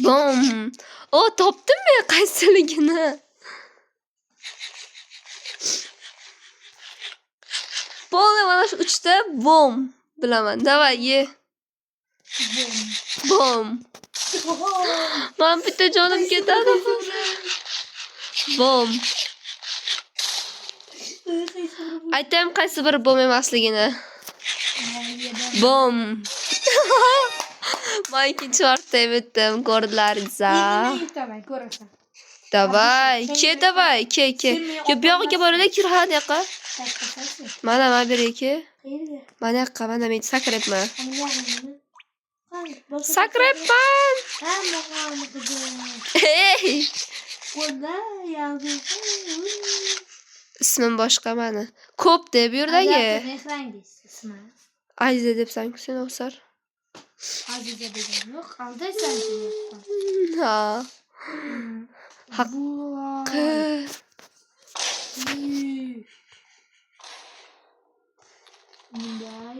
Bom. O, topdimmi qaysiligini? Bo'ldi, mana shu 3 ta bom bilaman. Davay, ye. Bom. Men bitta jonim ketadi. Bom. Aytaymi qaysi biri bom emasligini? Bom. Men ikkinchi marta bitdim, ko'rdilaringiz-a? Ko'rasan. Davay, davay, ke. Yo, bu yoqqa boraylik, yur ha, bu yoqqa. Mana beriki. Mana yoqqa, mana men sakrayapman. Sakrayapman. Hey! Ismim boshqa mani. Ko'p deb bu yerdagi. Aziza debsan-ku sen o'xsar. Aziza degan yo'q, aldaysan. Ha. Haqqi. Bunday.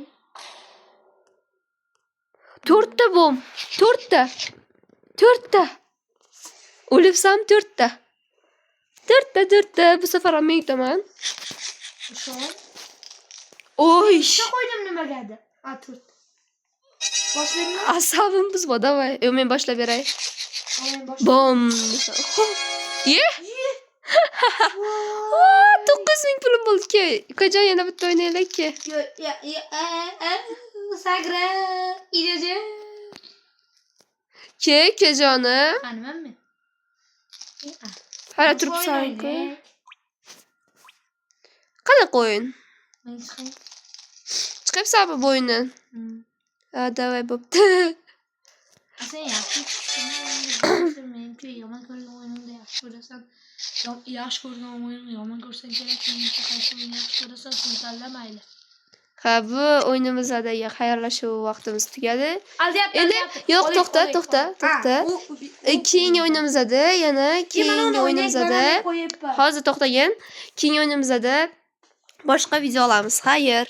4 ta bom. 4 ta. 4 ta. O'libsam 4 ta. 4 ta. Bu safar ham men yutaman. Oy. Nima qo'ydim nimagadir? A, 4. Boshlaymi? Asabim buzma, davay. Yo, men boshlab beray. Bom. Ye? 9000 pulim bo'ldi ki. Ukajon yana bitta o'ynaylik-ki. Sagra. Idaja. Ke jonim. Qanimanmi? Hara turibsan-ku. Qanaqa o'yin? Chiqyapsanmi bu o'yindan? Ha, davay bo'pti. Sen yaxshi men-ku yomon ko'rgan o'yinimda yaxshi ko'rasan. Yaxshi ko'rgan o'yinimni yomon ko'rsang kerak. Menimcha qaysi o'yinni yaxshi ko'rasan, sen tanla mayli. Ha, bu o'yinimizdagi xayrlashuv vaqtimiz tugadi. Endi yo'q, to'xta. Keyingi o'yinimizda yana keyingi o'yinimizda hozir to'xtagin. Keyingi o'yinimizda boshqa video olamiz. Xayr.